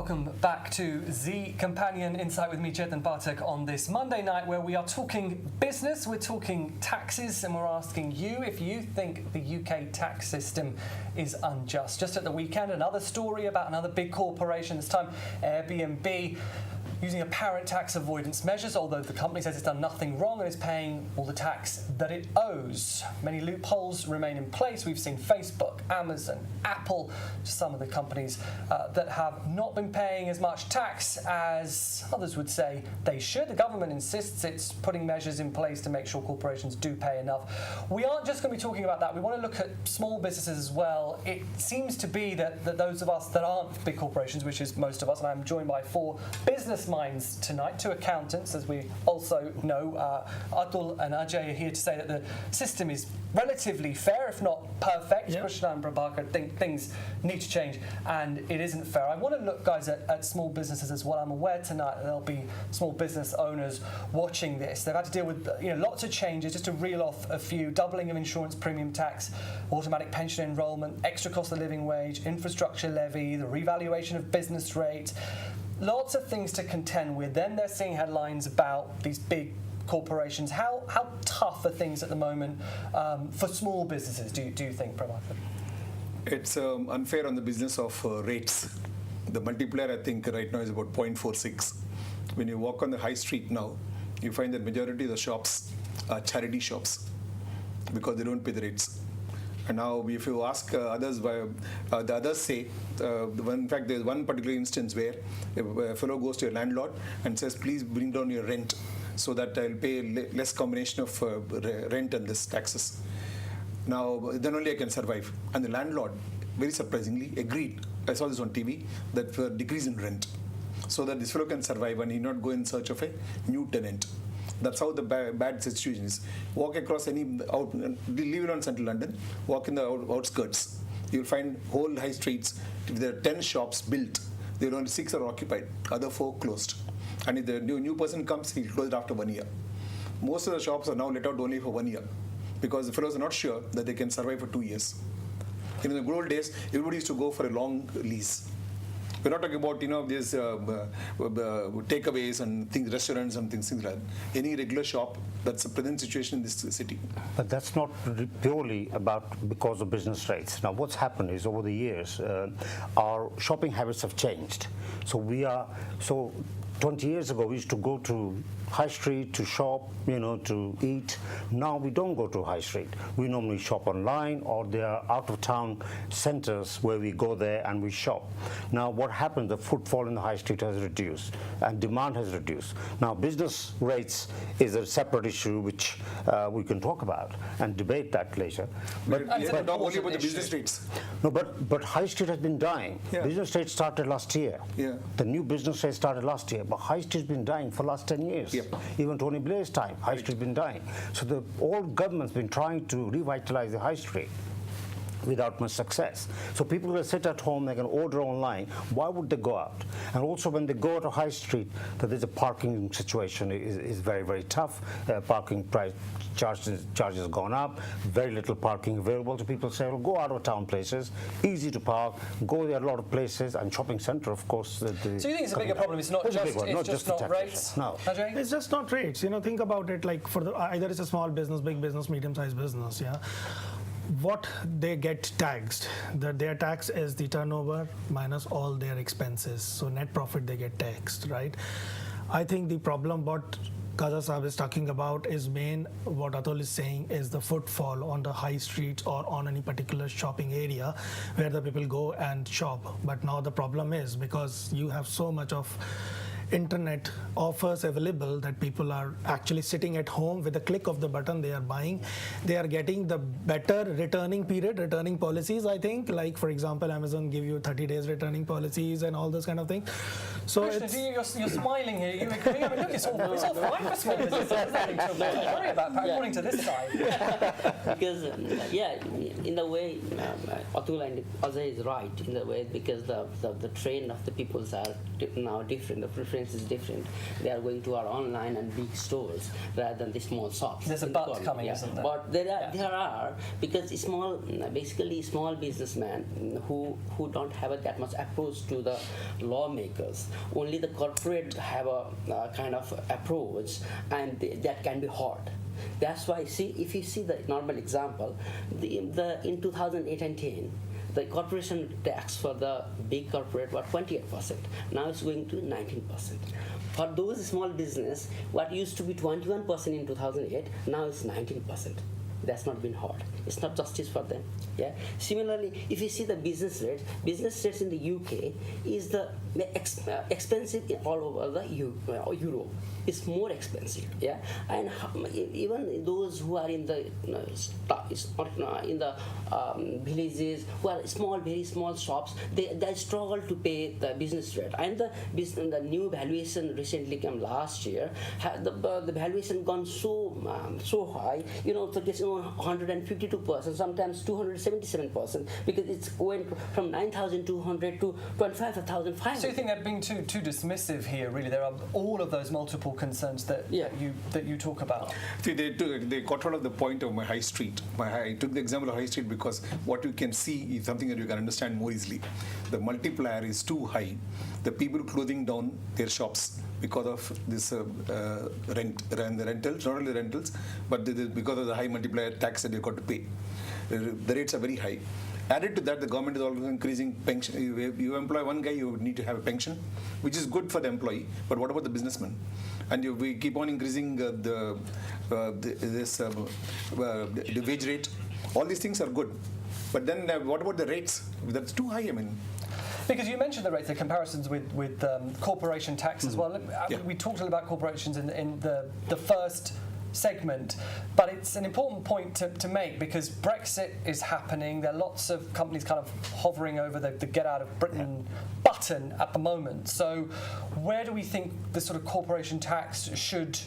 welcome back to ZEE Companion Insight with me, Chetan Pathak, on this Monday night where we are talking business, we're talking taxes, and we're asking you if you think the UK tax system is unjust. Just at the weekend, another story about another big corporation, this time Airbnb, using apparent tax avoidance measures, although the company says it's done nothing wrong and is paying all the tax that it owes. Many loopholes remain in place. We've seen Facebook, Amazon, Apple, some of the companies that have not been paying as much tax as others would say they should. The government insists it's putting measures in place to make sure corporations do pay enough. We aren't just going to be talking about that. We want to look at small businesses as well. It seems to be that those of us that aren't big corporations, which is most of us, and I'm joined by four business minds tonight, two accountants, as we also know. Atul and Ajay are here to say that the system is relatively fair, if not perfect. Yep. Krishna and Prabhakar think things need to change, and it isn't fair. I want to look, guys, at small businesses as well. I'm aware tonight that there'll be small business owners watching this. They've had to deal with lots of changes. Just to reel off a few: doubling of insurance premium tax, automatic pension enrolment, extra cost of living wage, infrastructure levy, the revaluation of business rates. Lots of things to contend with. Then they're seeing headlines about these big corporations. How tough are things at the moment for small businesses, do you think, Prabhakar? It's unfair on the business of rates. The multiplier, I think, right now is about 0.46. When you walk on the high street now, you find that majority of the shops are charity shops because they don't pay the rates. And now, if you ask others, the others say, in fact, there's one particular instance where a fellow goes to a landlord and says, please bring down your rent so that I'll pay less combination of rent and less taxes. Now, then only I can survive. And the landlord, very surprisingly, agreed. I saw this on TV, that for decrease in rent, so that this fellow can survive and he not go in search of a new tenant. That's how the bad situation is. Walk across leave it on central London, walk in the outskirts. You'll find whole high streets. If there are 10 shops built, there are only 6 are occupied, other 4 closed. And if the new person comes, he'll close it after 1 year. Most of the shops are now let out only for 1 year because the fellows are not sure that they can survive for 2 years. In the good old days, everybody used to go for a long lease. We're not talking about these takeaways and things, restaurants and things like that. Any regular shop, that's a present situation in this city. But that's not purely because of business rates. Now, what's happened is over the years, our shopping habits have changed. So 20 years ago, we used to go to high street to shop, to eat. Now we don't go to high street. We normally shop online, or there are out-of-town centers where we go there and we shop. Now what happens, the footfall in the high street has reduced and demand has reduced. Now business rates is a separate issue which we can talk about and debate that later. But not only about the business rates. No, but high street has been dying. Yeah. Business rates started last year. Yeah. The new business rates started last year, but high street's been dying for the last 10 years. Yep. Even Tony Blair's time, high street's been dying. So all government's been trying to revitalize the high street without much success. So people will sit at home, they can order online. Why would they go out? And also when they go to high street, that there's a parking situation is very, very tough. Parking price charges have gone up, very little parking available. So people say, well, go out of town places, easy to park, go there a lot of places, and shopping centre, of course. So you think it's a bigger problem? It's not just not rates? No. Ajay? It's just not rates. Think about it like either it's a small business, big business, medium-sized business, yeah. What they get taxed, their tax is the turnover minus all their expenses. So net profit they get taxed, right? I think the problem what Kaza Saab is talking about is what Atul is saying is the footfall on the high streets or on any particular shopping area where the people go and shop. But now the problem is because you have so much of internet offers available that people are actually sitting at home with a click of the button they are buying. They are getting the better returning policies, I think. Like, for example, Amazon give you 30 days returning policies and all those kind of things. So Krishna, you're smiling here. You agree? I mean, look, it's all fine for small businesses. There's nothing to worry about, according to this side. Because, in the way, Atul and Ajay is right in the way because the trend of the peoples are now different. The preference is different. They are going to our online and big stores rather than the small shops. There's a in but corner, coming, isn't there? But there are because basically small businessmen who don't have that much approach to the lawmakers. Only the corporate have a kind of approach, and that can be hard. That's why, see, if you see the normal example, in 2008 and 10, the corporation tax for the big corporate was 28%. Now it's going to 19%. For those small business, what used to be 21% in 2008, now it's 19%. That's not been hard. It's not justice for them. Yeah. Similarly, if you see the business rates in the UK is the expensive all over the Europe. It's more expensive. Yeah. And even those who are in the villages, who are very small shops, they struggle to pay the business rate. And the new valuation recently came last year. The valuation gone so high. So it's 152%, sometimes 277%, because it's went from 9,200 to 25,500. So you think they're being too dismissive here? Really, there are all of those multiple concerns that you talk about. See, they got hold of the point of my high street. I took the example of high street because what you can see is something that you can understand more easily. The multiplier is too high. The people closing down their shops because of this rentals, not only rentals, but because of the high multiplier tax that they got to pay. The rates are very high. Added to that, the government is also increasing pension. You employ one guy, you need to have a pension, which is good for the employee. But what about the businessman? And we keep on increasing the wage rate. All these things are good. But then what about the rates? That's too high, I mean. Because you mentioned the rates, the comparisons with corporation tax as well. Yeah. We talked a little about corporations in the first segment, but it's an important point to make because Brexit is happening. There are lots of companies kind of hovering over the get out of Britain button at the moment. So where do we think the sort of corporation tax should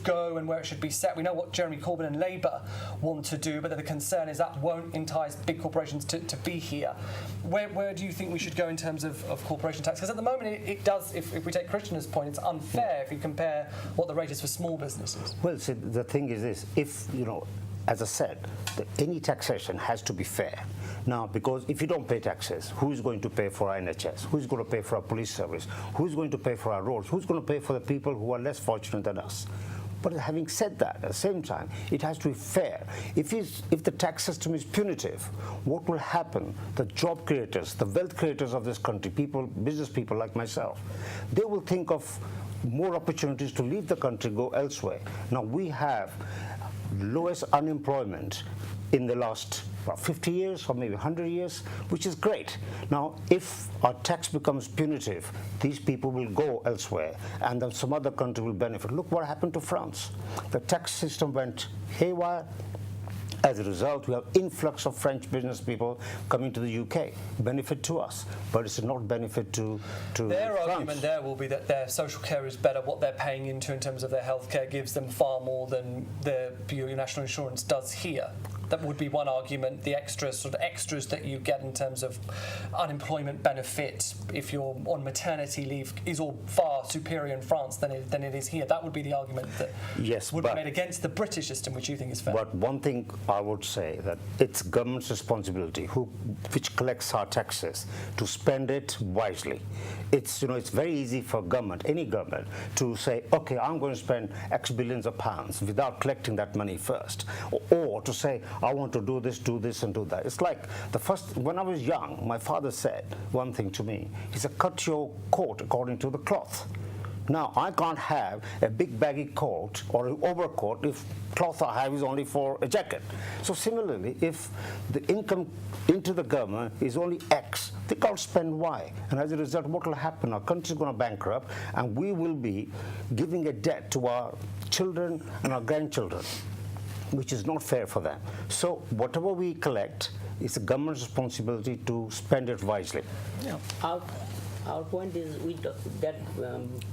go and where it should be set? We know what Jeremy Corbyn and Labour want to do, but the concern is that won't entice big corporations to be here. Where do you think we should go in terms of corporation tax? Because at the moment it does, if we take Krishna's point, it's unfair if you compare what the rate is for small businesses. Well, see, the thing is this, if, as I said, any taxation has to be fair. Now, because if you don't pay taxes, who is going to pay for our NHS? Who is going to pay for our police service? Who is going to pay for our roads? Who's going to pay for the people who are less fortunate than us? But having said that, at the same time, it has to be fair. If the tax system is punitive, what will happen? The job creators, the wealth creators of this country, business people like myself, they will think of more opportunities to leave the country, go elsewhere. Now, we have lowest unemployment in the last 50 years or maybe 100 years, which is great. Now, if our tax becomes punitive, these people will go elsewhere and then some other country will benefit. Look what happened to France. The tax system went haywire. As a result, we have influx of French business people coming to the UK. Benefit to us, but it's not benefit to Their France. argument there will be that their social care is better. What they're paying into in terms of their healthcare gives them far more than your national insurance does here. That would be one argument. The extras that you get in terms of unemployment benefit if you're on maternity leave is all far superior in France than it is here. That would be the argument that would be made against the British system, which you think is fair. But one thing I would say that it's government's responsibility, which collects our taxes, to spend it wisely. It's very easy for any government, to say, okay, I'm going to spend X billions of pounds without collecting that money first, or to say, I want to do this and do that. It's like when I was young, my father said one thing to me. He said, cut your coat according to the cloth. Now, I can't have a big baggy coat or an overcoat if cloth I have is only for a jacket. So similarly, if the income into the government is only X, they can't spend Y. And as a result, what will happen? Our country is going to bankrupt, and we will be giving a debt to our children and our grandchildren, which is not fair for them. So whatever we collect, it's the government's responsibility to spend it wisely. Yeah. Our point is that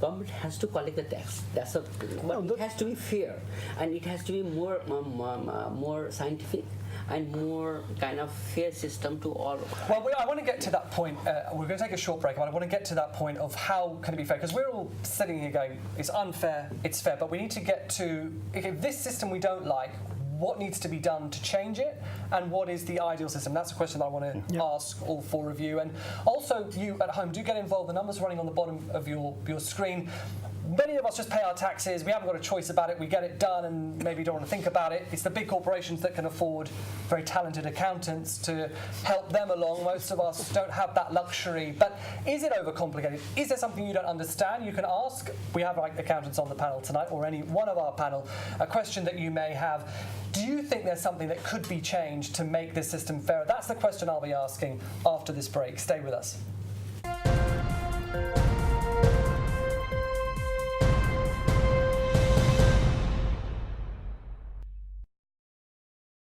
government has to collect the tax. But it has to be fair, and it has to be more scientific, and more kind of fair system to all. Well, I want to get to that point. We're going to take a short break, but I want to get to that point of how can it be fair? Because we're all sitting here going, it's unfair, it's fair, but we need to get to, if this system we don't like, what needs to be done to change it, and what is the ideal system? That's a question that I want to ask all four of you. And also, you at home, do get involved. The numbers running on the bottom of your screen. Many of us just pay our taxes. We haven't got a choice about it. We get it done and maybe don't want to think about it. It's the big corporations that can afford very talented accountants to help them along. Most of us don't have that luxury. But is it overcomplicated? Is there something you don't understand? You can ask. We have accountants on the panel tonight, or any one of our panel, a question that you may have. Do you think there's something that could be changed to make this system fairer? That's the question I'll be asking after this break. Stay with us.